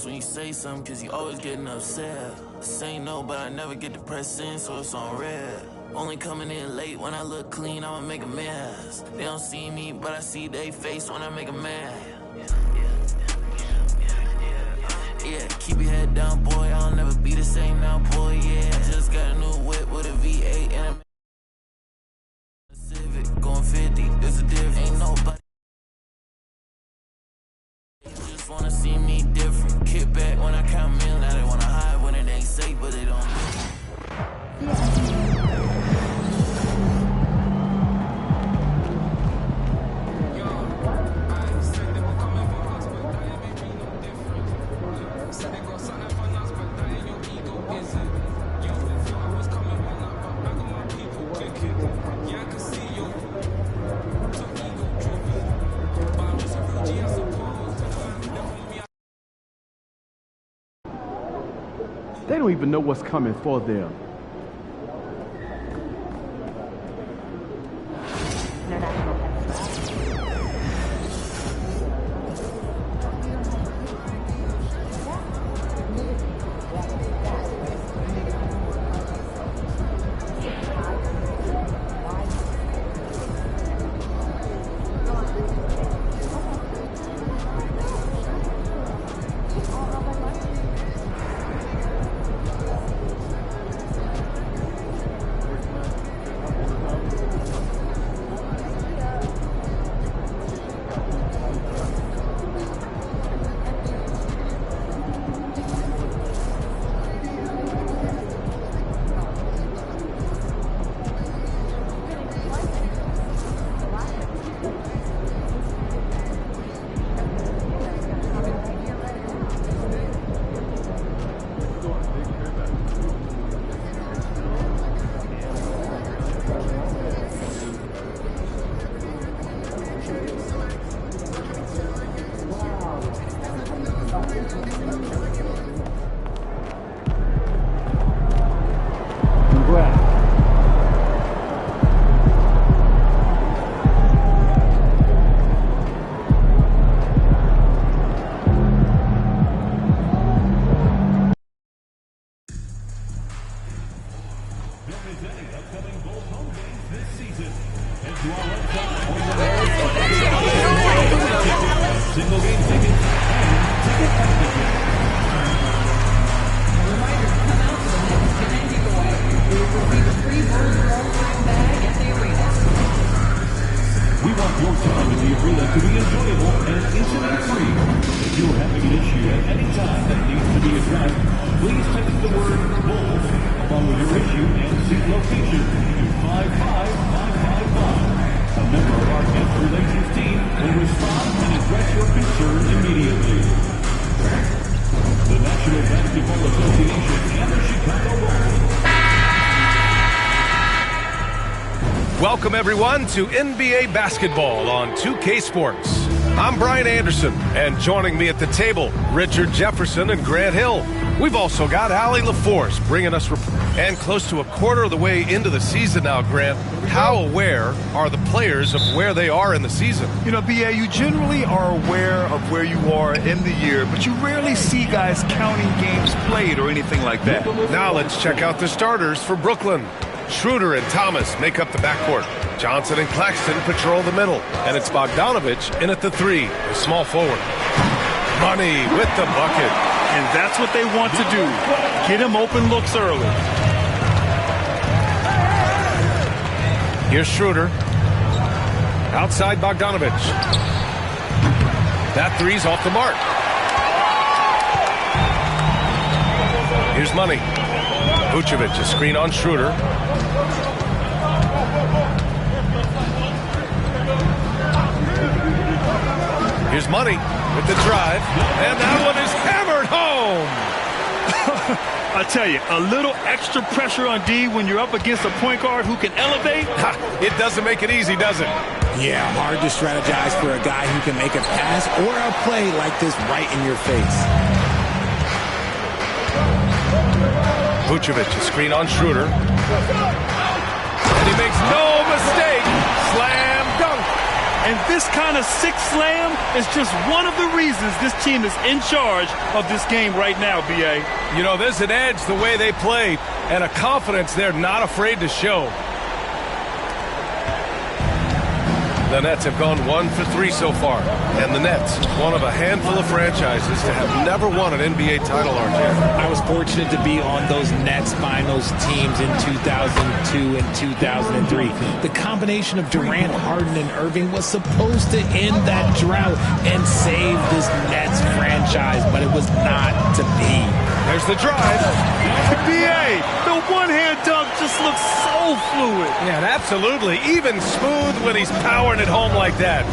ass when you say something, cause you always getting upset. Say no, but I never get depressed in, so it's on red. Only coming in late when I look clean, I'ma make a mess. They don't see me, but I see they face when I make a mess. Yeah, keep your head down, boy, I'll never be the same now, boy, yeah. Just got a new whip with a V8 and a Civic. Going 50, there's a difference, ain't nobody. They just wanna see me different. Kick back when I count million, now they wanna hide when it ain't safe, but they don't do it. They don't even know what's coming for them. Welcome, everyone, to NBA basketball on 2K Sports. I'm Brian Anderson, and joining me at the table, Richard Jefferson and Grant Hill. We've also got Allie LaForce bringing us and close to a quarter of the way into the season now, Grant. How aware are the players of where they are in the season? You know, B.A., you generally are aware of where you are in the year, but you rarely see guys counting games played or anything like that. Now let's check out the starters for Brooklyn. Schroeder and Thomas make up the backcourt. Johnson and Claxton patrol the middle. And it's Bogdanovich in at the three, the small forward. Money with the bucket. And that's what they want to do. Get him open looks early. Here's Schroeder. Outside Bogdanovich. That three's off the mark. Here's Money. Vucevic, a screen on Schroeder. Here's Money with the drive, and that one is hammered home. I tell you, a little extra pressure on D when you're up against a point guard who can elevate. It doesn't make it easy, does it? Yeah, hard to strategize for a guy who can make a pass or a play like this right in your face. Vucevic, a screen on Schroeder. And he makes no mistake. Slam dunk. And this kind of six slam is just one of the reasons this team is in charge of this game right now, B.A. You know, there's an edge the way they play and a confidence they're not afraid to show. The Nets have gone 1 for 3 so far. And the Nets, one of a handful of franchises to have never won an NBA title, RJ. I was fortunate to be on those Nets finals teams in 2002 and 2003. The combination of Durant, Harden, and Irving was supposed to end that drought and save this Nets franchise, but it was not to be. There's the drive. B.A., the one-hand dunk just looks so fluid. Yeah, absolutely. Even smooth when he's powering it home like that.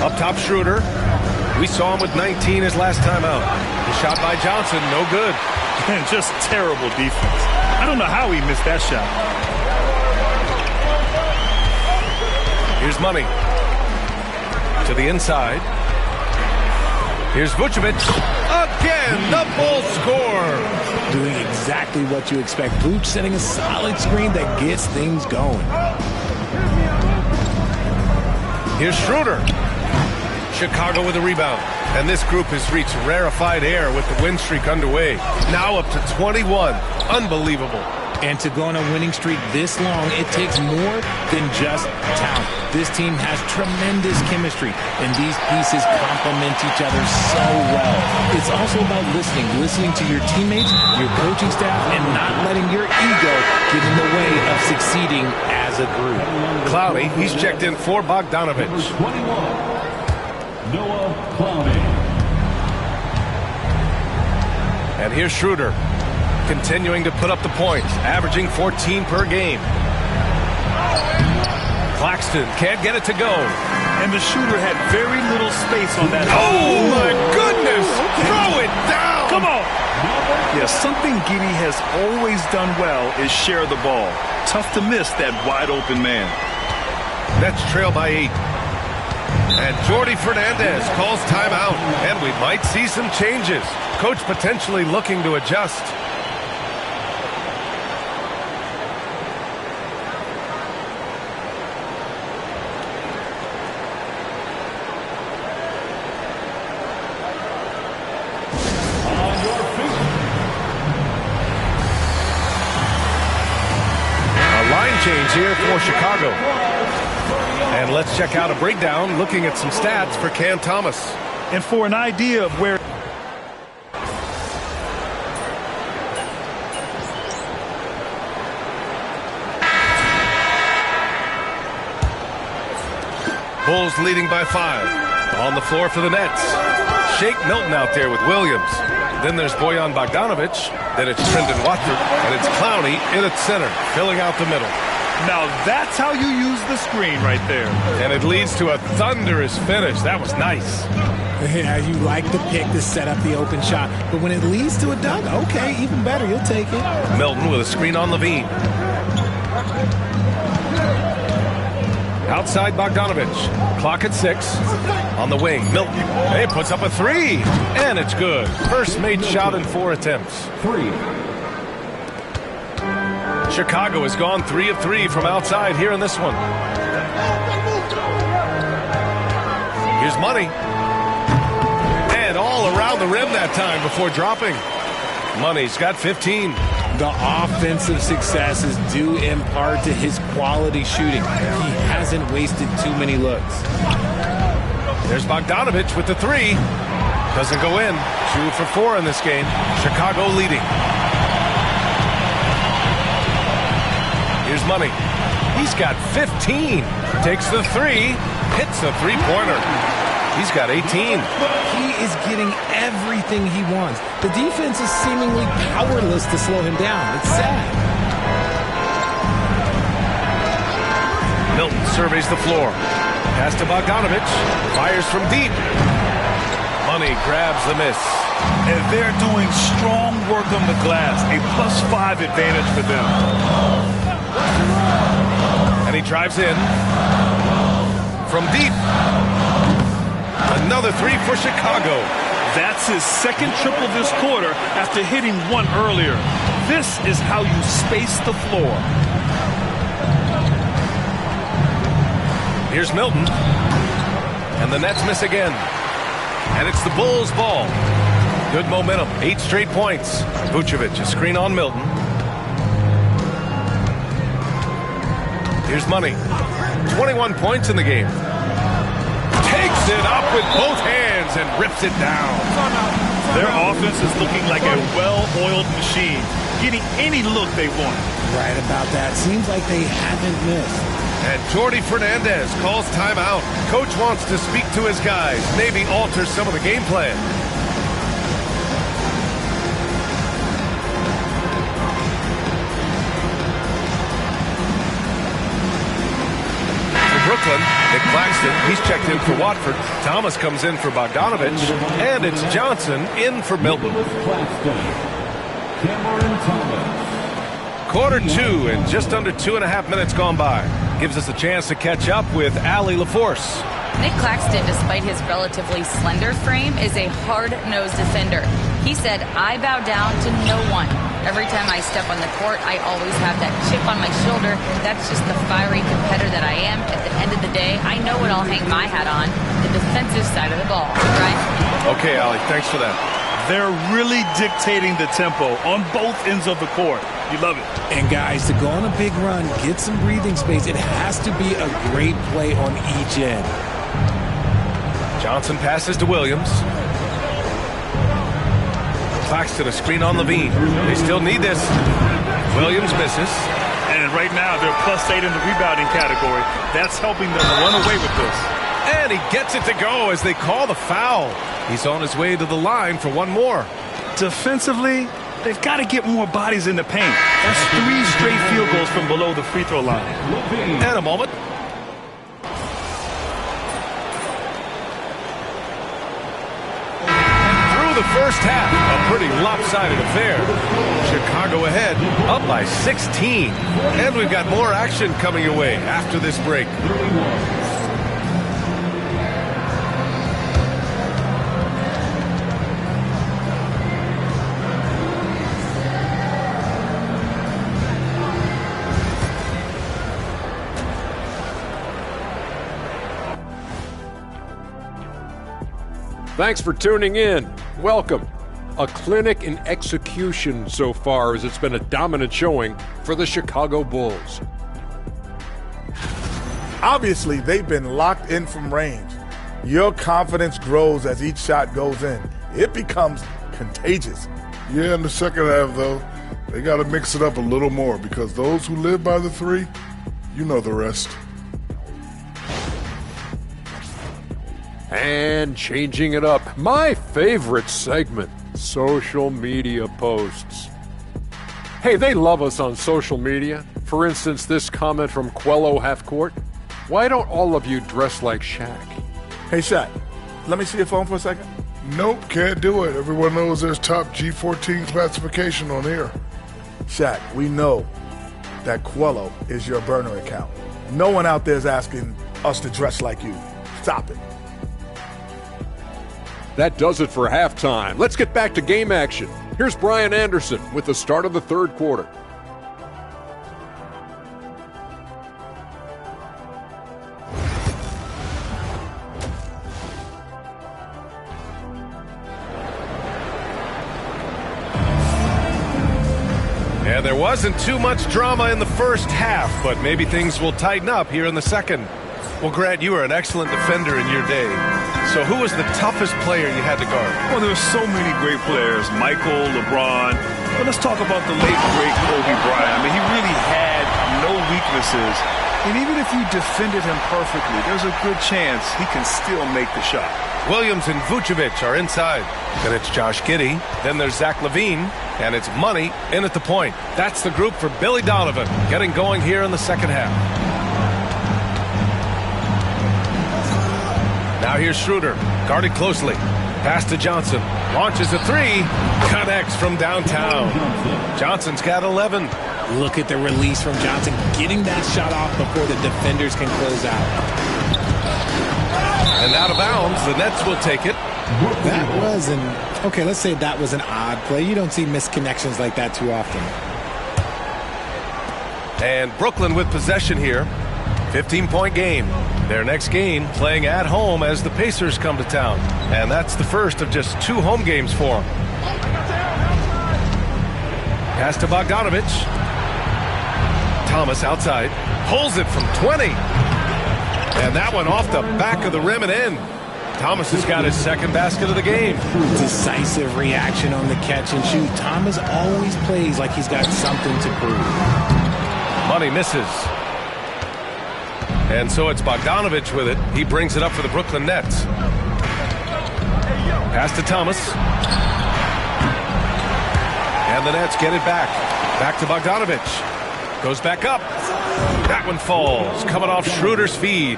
Up top, Schroeder. We saw him with 19 his last time out. The shot by Johnson, no good. And just terrible defense. I don't know how he missed that shot. Here's Money. To the inside. Here's Vucevic. Again, the full score. Doing exactly what you expect. Vooch setting a solid screen that gets things going. Here's Schroeder. Chicago with a rebound. And this group has reached rarefied air with the win streak underway. Now up to 21. Unbelievable. And to go on a winning streak this long, it takes more than just talent. This team has tremendous chemistry, and these pieces complement each other so well. It's also about listening to your teammates, your coaching staff, and not letting your ego get in the way of succeeding as a group. Clowney, he's checked in for Bogdanovich. Noah Clowney. And here's Schroeder, continuing to put up the points, averaging 14 per game. Claxton can't get it to go. And the shooter had very little space on that. Oh, my goodness! Throw it down! Come on! Yeah, something Giddey has always done well is share the ball. Tough to miss that wide-open man. Nets trail by 8. And Jordi Fernandez calls timeout. And we might see some changes. Coach potentially looking to adjust. Change here for Chicago. And let's check out a breakdown looking at some stats for Cam Thomas. And for an idea of where Bulls leading by 5. On the floor for the Nets. Shake Milton out there with Williams. Then there's Bojan Bogdanovich. Then it's Trendon Watford. And it's Clowney in at center, filling out the middle. Now that's how you use the screen right there. And it leads to a thunderous finish. That was nice. Yeah, you like the pick to set up the open shot. But when it leads to a dunk, okay, even better. You'll take it. Milton with a screen on Levine. Outside Bogdanovich. Clock at 6. On the wing, Milton. He puts up a 3. And it's good. First made shot in 4 attempts. 3. Chicago has gone 3 of 3 from outside here in this one. Here's Money. And all around the rim that time before dropping. Money's got 15. The offensive success is due in part to his quality shooting. He hasn't wasted too many looks. There's Bogdanovich with the 3. Doesn't go in. 2 for 4 in this game. Chicago leading. Here's Money. He's got 15. Takes the 3. Hits a three-pointer. He's got 18. He is getting everything he wants. The defense is seemingly powerless to slow him down. It's sad. Milton surveys the floor. Pass to Bogdanovich. Fires from deep. Money grabs the miss. And they're doing strong work on the glass. A +5 advantage for them. And he drives in. From deep. Another 3 for Chicago. That's his second triple this quarter after hitting 1 earlier. This is how you space the floor. Here's Milton. And the Nets miss again. And it's the Bulls' ball. Good momentum. 8 straight points. Vucevic, a screen on Milton. Here's Money. 21 points in the game. Takes it up with both hands and rips it down. Their offense is looking like a well-oiled machine, getting any look they want. Right about that. Seems like they haven't missed. And Jordi Fernandez calls timeout. Coach wants to speak to his guys, maybe alter some of the game plan. For Brooklyn, Nick Claxton, he's checked in for Watford. Thomas comes in for Bogdanovich. And it's Johnson in for Milton. Quarter 2 and just under 2.5 minutes gone by. Gives us a chance to catch up with Allie LaForce. Nick Claxton, despite his relatively slender frame, is a hard-nosed defender. He said, "I bow down to no one. Every time I step on the court, I always have that chip on my shoulder. That's just the fiery competitor that I am. At the end of the day, I know what I'll hang my hat on, the defensive side of the ball." Right? Okay, Allie, thanks for that. They're really dictating the tempo on both ends of the court. You love it. And guys, to go on a big run, get some breathing space, it has to be a great play on each end. Johnson passes to Williams. Claxton, a screen on Levine. They still need this. Williams misses. And right now, they're +8 in the rebounding category. That's helping them run away with this. And he gets it to go as they call the foul. He's on his way to the line for one more. Defensively, they've got to get more bodies in the paint. That's 3 straight field goals from below the free throw line. And a moment. Through the first half, a pretty lopsided affair. Chicago ahead, up by 16. And we've got more action coming your way after this break. Thanks for tuning in. Welcome. A clinic in execution so far, as it's been a dominant showing for the Chicago Bulls. Obviously, they've been locked in from range. Your confidence grows as each shot goes in. It becomes contagious. Yeah, in the second half, though, they got to mix it up a little more because those who live by the 3, you know the rest. And changing it up, my favorite segment, social media posts. Hey, they love us on social media. For instance, this comment from Quello Halfcourt. Why don't all of you dress like Shaq? Hey, Shaq, let me see your phone for a second. Nope, can't do it. Everyone knows there's top G14 classification on here. Shaq, we know that Quello is your burner account. No one out there is asking us to dress like you. Stop it. That does it for halftime. Let's get back to game action. Here's Brian Anderson with the start of the third quarter. Yeah, there wasn't too much drama in the first half, but maybe things will tighten up here in the second. Well, Grant, you were an excellent defender in your day. So who was the toughest player you had to guard? Well, there were so many great players. Michael, LeBron. But let's talk about the late, great Kobe Bryant. I mean, he really had no weaknesses. And even if you defended him perfectly, there's a good chance he can still make the shot. Williams and Vucevic are inside. Then it's Josh Giddey. Then there's Zach LaVine. And it's Money in at the point. That's the group for Billy Donovan getting going here in the second half. Now here's Schroeder, guarded closely. Pass to Johnson. Launches a 3. Connects from downtown. Johnson's got 11. Look at the release from Johnson, getting that shot off before the defenders can close out. And out of bounds, the Nets will take it. That was okay, let's say that was an odd play. You don't see missed connections like that too often. And Brooklyn with possession here. 15-point game. Their next game playing at home as the Pacers come to town. And that's the first of just 2 home games for them. Pass to Bogdanovich. Thomas outside. Pulls it from 20. And that one off the back of the rim and in. Thomas has got his second basket of the game. Decisive reaction on the catch and shoot. Thomas always plays like he's got something to prove. Money misses. And so it's Bogdanovich with it. He brings it up for the Brooklyn Nets. Pass to Thomas. And the Nets get it back. Back to Bogdanovich. Goes back up. That one falls. Coming off Schroeder's feed.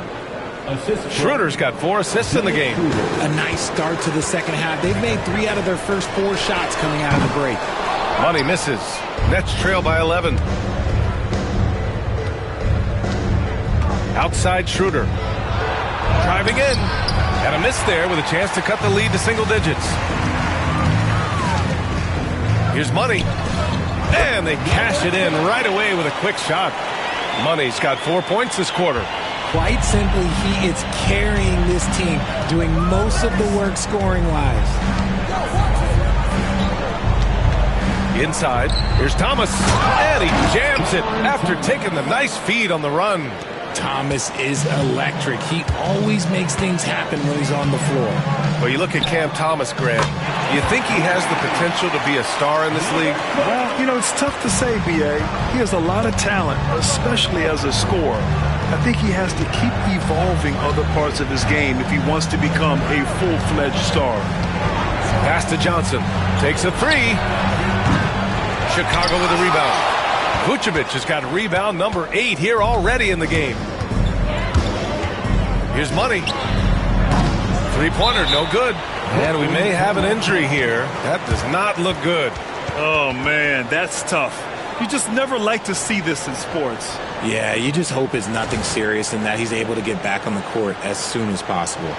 Schroeder's got 4 assists in the game. A nice start to the second half. They've made 3 out of their first 4 shots coming out of the break. Money misses. Nets trail by 11. Outside Schroeder. Driving in. And a miss there with a chance to cut the lead to single digits. Here's Money. And they cash it in right away with a quick shot. Money's got 4 points this quarter. Quite simply, he is carrying this team, doing most of the work scoring-wise. Inside, here's Thomas, and he jams it after taking the nice feed on the run. Thomas is electric. He always makes things happen when he's on the floor. Well, you look at Cam Thomas, Grant. You think he has the potential to be a star in this league? Well, you know, it's tough to say, B.A. He has a lot of talent, especially as a scorer. I think he has to keep evolving other parts of his game if he wants to become a full-fledged star. Pass to Johnson. Takes a 3. Chicago with a rebound. Vucevic has got rebound number 8 here already in the game. Here's Money. 3-pointer, no good. And we may have an injury here. That does not look good. Oh, man, that's tough. You just never like to see this in sports. Yeah, you just hope it's nothing serious and that he's able to get back on the court as soon as possible.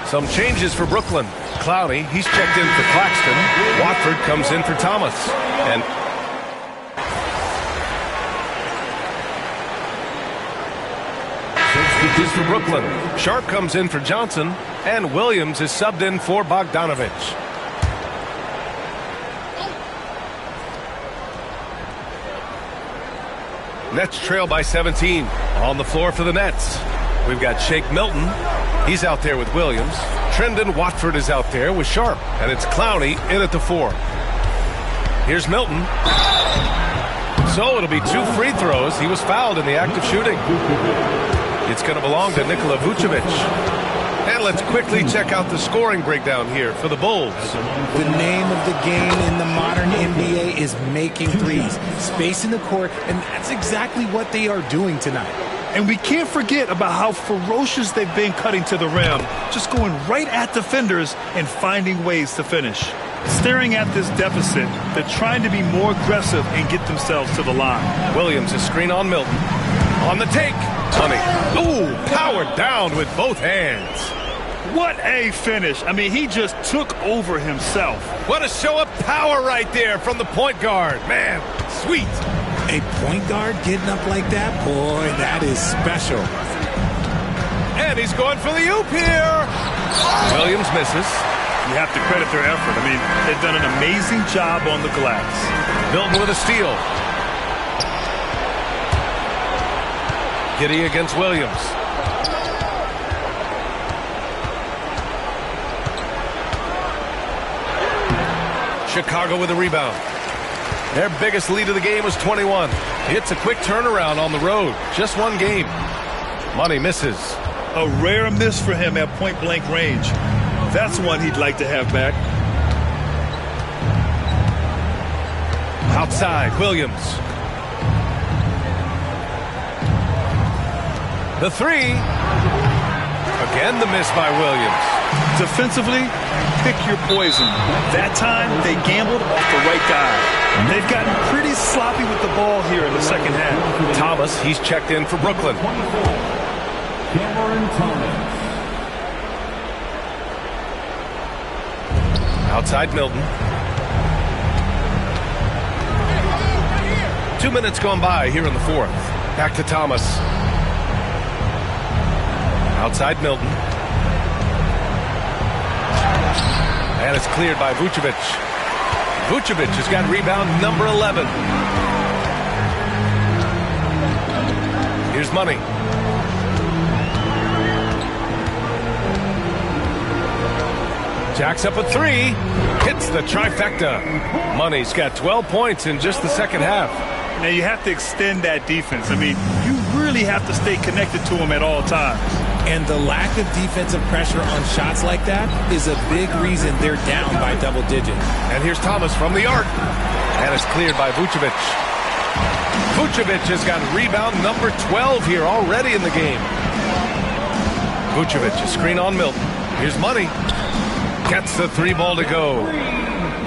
Some changes for Brooklyn. Clowney, he's checked in for Claxton. Watford comes in for Thomas. And substitutes for Brooklyn. Sharp comes in for Johnson. And Williams is subbed in for Bogdanovich. Nets trail by 17. On the floor for the Nets. We've got Shake Milton. He's out there with Williams. Trendon Watford is out there with Sharp. And it's Clowney in at the 4. Here's Milton. So it'll be 2 free throws. He was fouled in the act of shooting. It's going to belong to Nikola Vucevic. And let's quickly check out the scoring breakdown here for the Bulls. The name of the game in the modern NBA is making threes. Space in the court, and that's exactly what they are doing tonight. And we can't forget about how ferocious they've been cutting to the rim, just going right at defenders and finding ways to finish. Staring at this deficit, they're trying to be more aggressive and get themselves to the line. Williams, a screen on Milton. On the take. Honey. Ooh, powered down with both hands. What a finish. I mean, he just took over himself. What a show of power right there from the point guard. Man, sweet. A point guard getting up like that? Boy, that is special. And he's going for the oop here. Williams misses. You have to credit their effort. I mean, they've done an amazing job on the glass. Milton with a steal. Giddey against Williams. Chicago with a rebound. Their biggest lead of the game was 21. It's a quick turnaround on the road. Just one game. Money misses. A rare miss for him at point-blank range. That's one he'd like to have back. Outside, Williams. The 3. Again, the miss by Williams. Defensively, pick your poison. That time, they gambled off the right guy. They've gotten pretty sloppy with the ball here in the second half. Thomas, he's checked in for Brooklyn. Outside Milton. 2 minutes gone by here in the fourth. Back to Thomas. Outside Milton. And it's cleared by Vucevic. Vucevic has got rebound number 11. Here's Money. Jacks up a three. Hits the trifecta. Money's got 12 points in just the second half. Now you have to extend that defense. I mean, you really have to stay connected to them at all times. And the lack of defensive pressure on shots like that is a big reason they're down by double digits. And here's Thomas from the arc. And it's cleared by Vucevic. Vucevic has got rebound number 12 here already in the game. Vucevic, a screen on Milton. Here's Money. Gets the three ball to go.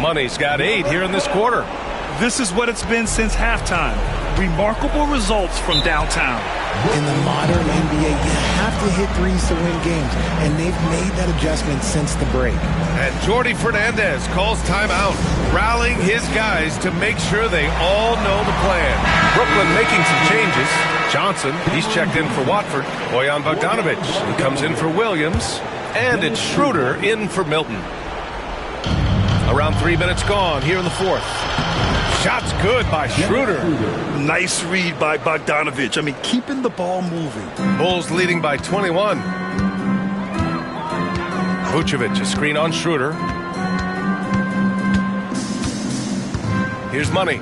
Money's got 8 here in this quarter. This is what it's been since halftime. Remarkable results from downtown. In the modern NBA, you have to hit threes to win games, and they've made that adjustment since the break. And Jordi Fernandez calls timeout, rallying his guys to make sure they all know the plan. Brooklyn making some changes. Johnson, he's checked in for Watford. Bojan Bogdanovic, he comes in for Williams. And it's Schroeder in for Milton. Around 3 minutes gone here in the fourth. Shots good by Schroeder. Nice read by Bogdanovic. I mean, keeping the ball moving. Bulls leading by 21. Vucevic, a screen on Schroeder. Here's Money.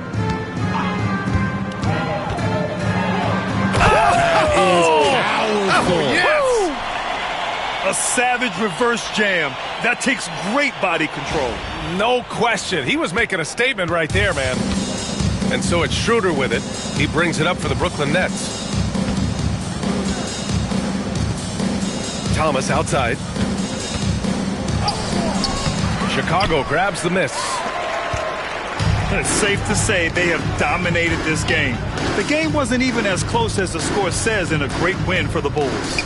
A savage reverse jam. That takes great body control. No question. He was making a statement right there, man. And so it's Schroeder with it. He brings it up for the Brooklyn Nets. Thomas outside. Chicago grabs the miss. It's safe to say they have dominated this game. The game wasn't even as close as the score says in a great win for the Bulls.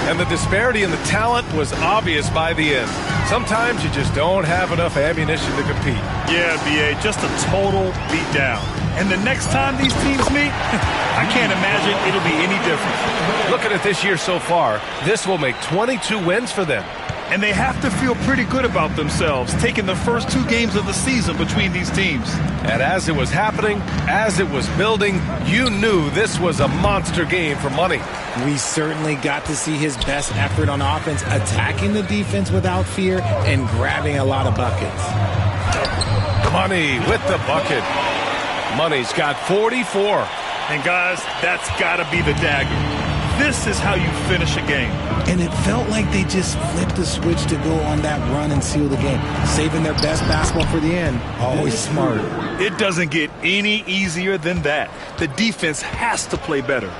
And the disparity in the talent was obvious by the end. Sometimes you just don't have enough ammunition to compete. Yeah, B.A., just a total beatdown. And the next time these teams meet, I can't imagine it'll be any different. Looking at this year so far, this will make 22 wins for them. And they have to feel pretty good about themselves, taking the first 2 games of the season between these teams. And as it was happening, as it was building, you knew this was a monster game for Money. We certainly got to see his best effort on offense, attacking the defense without fear and grabbing a lot of buckets. Money with the bucket. Money's got 44. And guys, that's got to be the dagger. This is how you finish a game. And it felt like they just flipped the switch to go on that run and seal the game, saving their best basketball for the end. Always smart. It doesn't get any easier than that. The defense has to play better.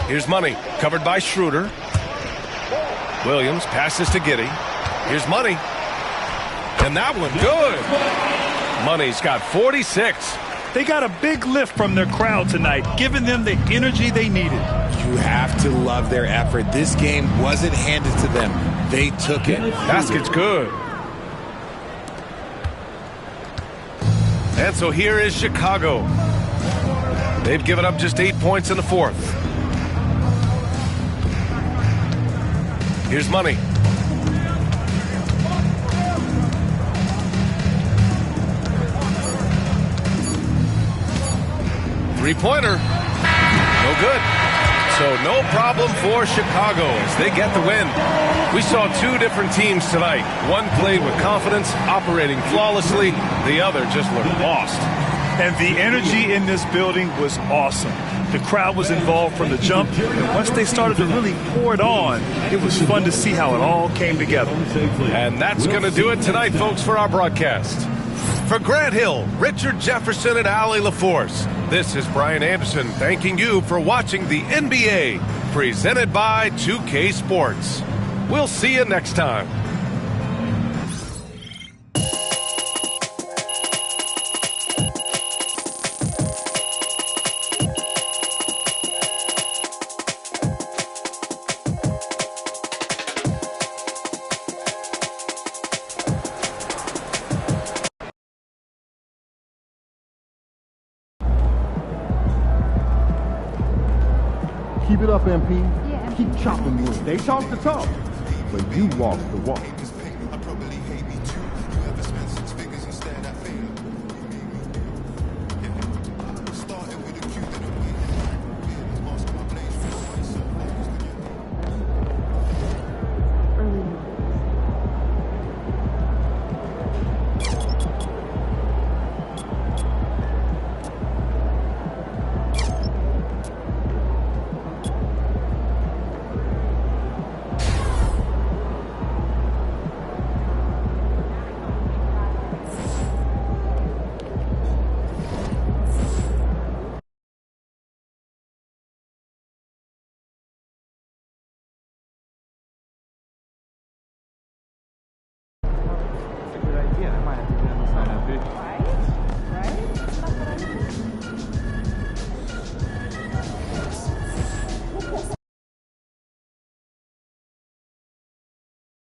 Here's Money, covered by Schroeder. Williams passes to Giddey. Here's Money. And that one good. Money's got 46. They got a big lift from their crowd tonight, giving them the energy they needed. You have to love their effort. This game wasn't handed to them. They took it. Basket's good. And so here is Chicago. They've given up just 8 points in the fourth. Here's Money. Three-pointer. No good. So no problem for Chicago as they get the win. We saw 2 different teams tonight. One played with confidence, operating flawlessly. The other just looked lost. And the energy in this building was awesome. The crowd was involved from the jump, and once they started to really pour it on, it was fun to see how it all came together. And that's going to do it tonight, folks, for our broadcast. For Grant Hill, Richard Jefferson, and Allie LaForce, this is Brian Anderson thanking you for watching the NBA, presented by 2K Sports. We'll see you next time. up, MP? Yeah, MP. Keep chopping wood. They talk the talk, but you walk the walk.